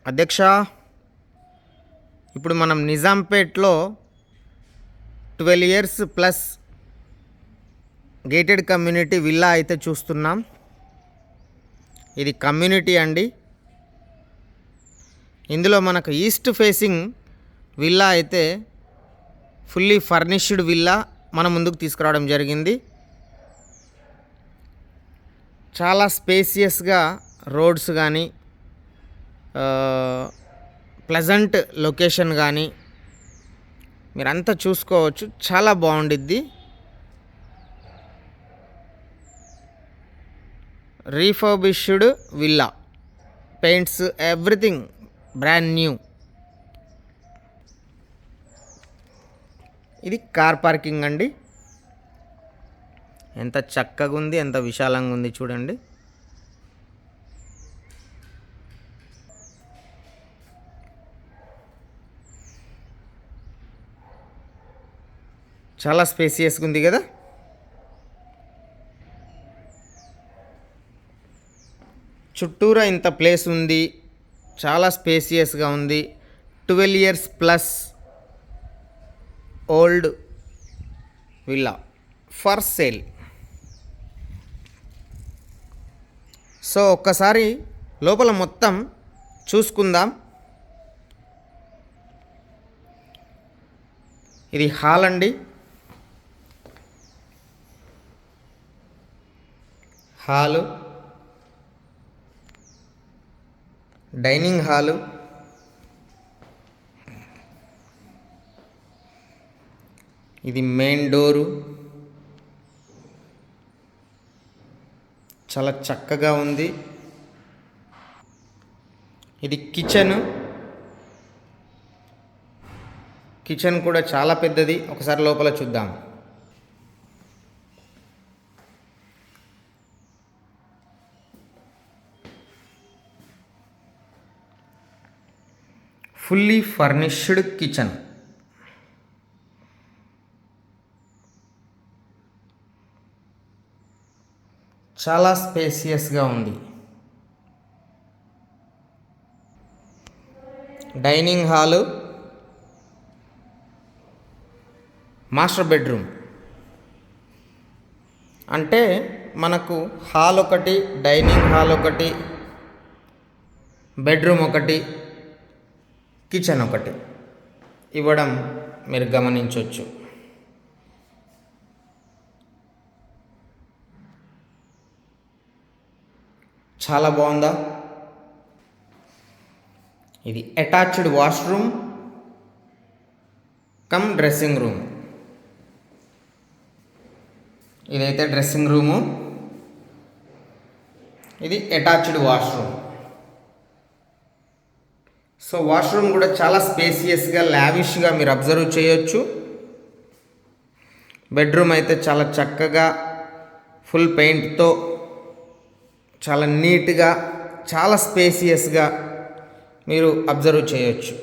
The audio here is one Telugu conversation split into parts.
అధ్యక్ష, ఇప్పుడు మనం నిజాంపేట్లో 12 years plus gated community villa అయితే చూస్తున్నాం. ఇది కమ్యూనిటీ అండి. ఇందులో మనకు ఈస్ట్ ఫేసింగ్ విల్లా అయితే ఫుల్లీ ఫర్నిష్డ్ విల్లా మన ముందుకు తీసుకురావడం జరిగింది. చాలా స్పేసియస్గా రోడ్స్ కానీ ప్లెజెంట్ లొకేషన్ కానీ మీరంతా చూసుకోవచ్చు. చాలా బాగుండిద్ది. Refurbished villa, paints, everything brand new. ఇది కార్ పార్కింగ్ అండి. ఎంత చక్కగా ఉంది, ఎంత విశాలంగా ఉంది చూడండి. చాలా స్పేసియస్గా ఉంది కదా. చుట్టూరా ఇంత ప్లేస్ ఉంది, చాలా స్పేసియస్గా ఉంది. 12 years plus old villa for sale. So ఒక్కసారి లోపల మొత్తం చూసుకుందాం. ఇది హాల్ అండి. హాలు, డైనింగ్ హాలు, ఇది మెయిన్ డోరు. చాలా చక్కగా ఉంది. ఇది కిచెన్. కిచెన్ కూడా చాలా పెద్దది. ఒకసారి లోపల చూద్దాం. Fully furnished kitchen. చాలా స్పేసియస్గా ఉంది. Dining hall, master bedroom. అంటే మనకు హాల్ ఒకటి, డైనింగ్ హాల్ ఒకటి, బెడ్రూమ్ ఒకటి, కిచెన్ ఒకటి ఇవ్వడం మీరు గమనించవచ్చు. చాలా బాగుందా. ఇది attached washroom come dressing room. ఇదైతే డ్రెస్సింగ్ రూము, ఇది అటాచ్డ్ వాష్రూమ్. సో వాష్రూమ్ కూడా చాలా స్పేసియస్గా, లావిష్గా మీరు అబ్జర్వ్ చేయొచ్చు. బెడ్రూమ్ అయితే చాలా చక్కగా ఫుల్ పెయింట్తో చాలా నీట్గా, చాలా స్పేసియస్గా మీరు అబ్జర్వ్ చేయొచ్చు.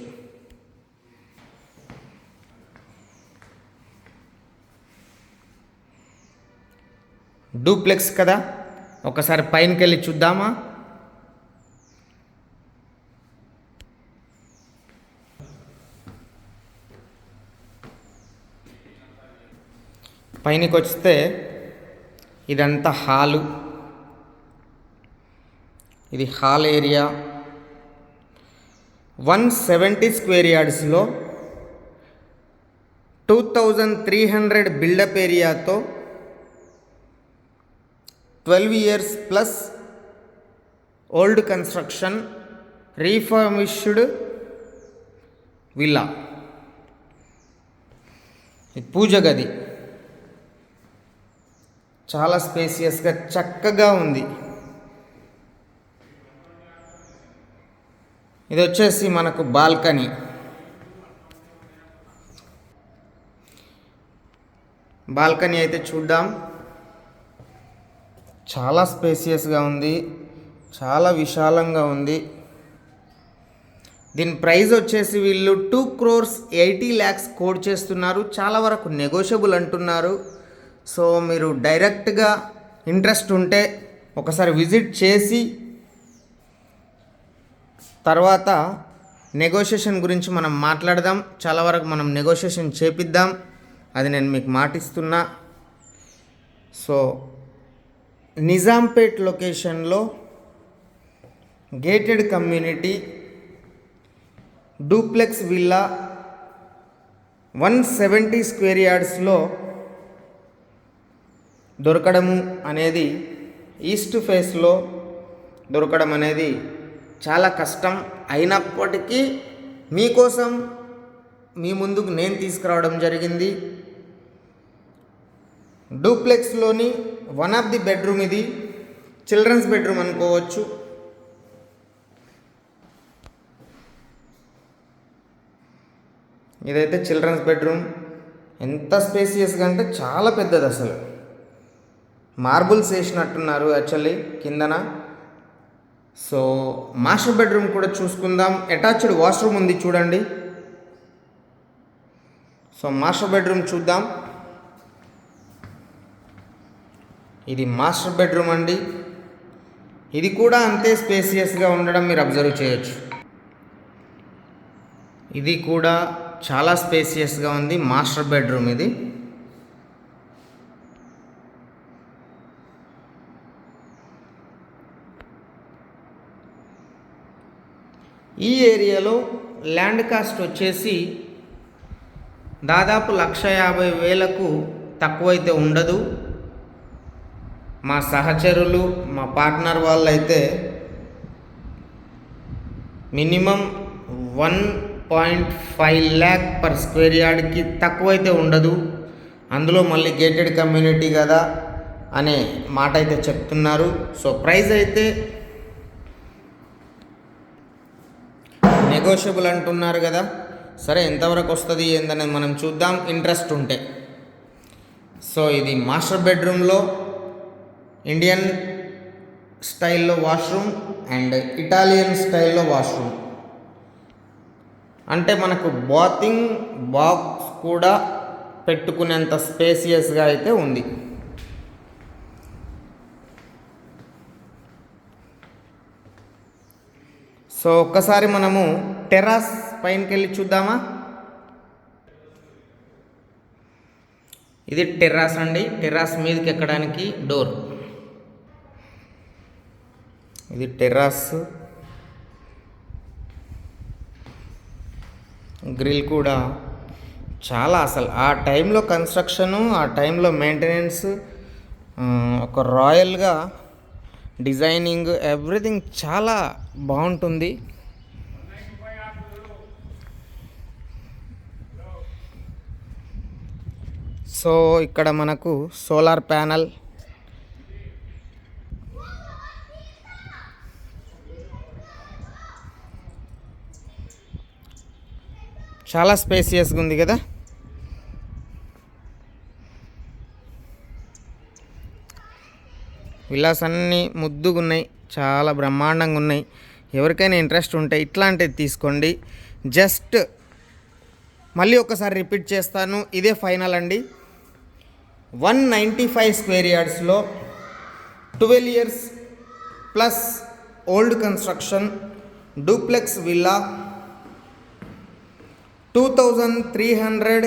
డూప్లెక్స్ కదా. ఒకసారి పైనకి వెళ్ళి చూద్దామా. పైనకి వస్తే ఇదంతా హాలు. ఇది హాల్ ఏరియా. 170 స్క్వేర్ యార్డ్స్లో 2300 బిల్డప్ ఏరియాతో 12 years plus old construction refurbished villa. ఇది పూజ గది. చాలా స్పేసియస్గా చక్కగా ఉంది. ఇది వచ్చేసి మనకు బాల్కనీ. బాల్కనీ అయితే చూద్దాం. చాలా స్పేసియస్గా ఉంది, చాలా విశాలంగా ఉంది. దీని ప్రైస్ వచ్చేసి వీళ్ళు 2,80,00,000 కోడ్ చేస్తున్నారు. చాలా వరకు నెగోషియబుల్ అంటున్నారు. సో మీరు డైరెక్ట్గా ఇంట్రెస్ట్ ఉంటే ఒకసారి విజిట్ చేసి తర్వాత నెగోషియేషన్ గురించి మనం మాట్లాడదాం. చాలా వరకు మనం నెగోషియేషన్ చేపిద్దాం, అది నేను మీకు మాటిస్తున్నా. సో నిజాంపేట్ లొకేషన్లో gated community duplex villa 170 square యార్డ్స్లో దొరకడము అనేది, ఈస్ట్ ఫేస్లో దొరకడం అనేది చాలా కష్టం. అయినప్పటికీ మీకోసం మీ ముందుకు నేను తీసుకురావడం జరిగింది. డూప్లెక్స్లోని వన్ ఆఫ్ ది బెడ్రూమ్ ఇది, చిల్డ్రన్స్ బెడ్రూమ్ అనుకోవచ్చు. ఇదైతే చిల్డ్రన్స్ బెడ్రూమ్. ఎంత స్పేసియస్గా అంటే చాలా పెద్దది, అసలు మార్బుల్స్ వేసినట్టున్నారు యాక్చువల్లీ కిందన. సో మాస్టర్ బెడ్రూమ్ కూడా చూసుకుందాం. అటాచ్డ్ వాష్రూమ్ ఉంది చూడండి. సో మాస్టర్ బెడ్రూమ్ చూద్దాం. ఇది మాస్టర్ బెడ్రూమ్ అండి. ఇది కూడా అంతే స్పేసియస్గా ఉండడం మీరు అబ్జర్వ్ చేయొచ్చు. ఇది కూడా చాలా స్పేసియస్గా ఉంది, మాస్టర్ బెడ్రూమ్ ఇది. ఈ ఏరియాలో ల్యాండ్ కాస్ట్ వచ్చేసి దాదాపు 1,50,000కు తక్కువైతే ఉండదు. మా సహచరులు, మా పార్ట్నర్ వాళ్ళు అయితే మినిమం 1.5 lakh పర్ స్క్వేర్ యార్డ్కి తక్కువైతే ఉండదు. అందులో మళ్ళీ గేటెడ్ కమ్యూనిటీ కదా అనే మాట అయితే చెప్తున్నారు. సో ప్రైస్ అయితే నెగోషియబుల్ అంటున్నారు కదా. సరే, ఎంతవరకు వస్తుంది ఏందనేది మనం చూద్దాం ఇంట్రెస్ట్ ఉంటే. సో ఇది మాస్టర్ బెడ్రూమ్లో ఇండియన్ స్టైల్లో వాష్రూమ్ అండ్ ఇటాలియన్ స్టైల్లో వాష్రూమ్. అంటే మనకు బాతింగ్ బాక్స్ కూడా పెట్టుకునేంత స్పేసియస్గా అయితే ఉంది. సో ఒక్కసారి మనము టెర్రస్ పైనకి వెళ్ళి చూద్దామా. ఇది టెర్రస్ అండి. టెర్రస్ మీదకి ఎక్కడానికి డోర్. ఇది టెర్రస్. గ్రిల్ కూడా చాలా, అసలు ఆ టైంలో కన్స్ట్రక్షను, ఆ టైంలో మెయింటెనెన్స్, ఒక రాయల్గా డిజైనింగ్, ఎవ్రీథింగ్ చాలా బాగుంటుంది. సో ఇక్కడ మనకు సోలార్ ప్యానల్, చాలా స్పేసియస్గా ఉంది కదా. విల్లాస్ అన్నీ ముద్దుగా ఉన్నాయి, చాలా బ్రహ్మాండంగా ఉన్నాయి. ఎవరికైనా ఇంట్రెస్ట్ ఉంటే ఇట్లాంటిది తీసుకోండి. జస్ట్ మళ్ళీ ఒకసారి రిపీట్ చేస్తాను, ఇదే ఫైనల్ అండి. 195 స్క్వేర్ యార్డ్స్లో 12 years plus old construction duplex villa 2300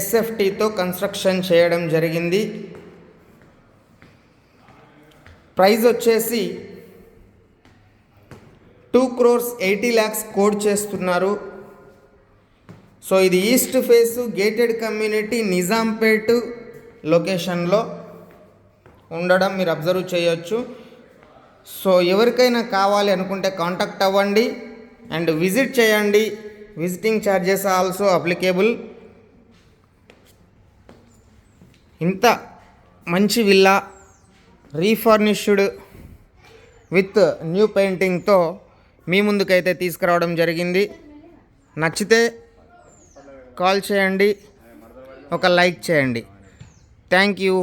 SFTతో కన్స్ట్రక్షన్ చేయడం జరిగింది. ప్రైస్ వచ్చేసి 2,80 lakhs కోడ్ చేస్తున్నారు. సో ఇది east face gated community Nizampet లొకేషన్లో ఉండడం మీరు అబ్జర్వ్ చేయొచ్చు. సో ఎవరికైనా కావాలి అనుకుంటే కాంటాక్ట్ అవ్వండి అండ్ విజిట్ చేయండి. Visiting charges also applicable. ఇంత మంచి విల్లా రీఫర్నిష్డ్ విత్ న్యూ పెయింటింగ్తో మీ ముందుకైతే తీసుకురావడం జరిగింది. నచ్చితే కాల్ చేయండి, ఒక లైక్ చేయండి. Thank you.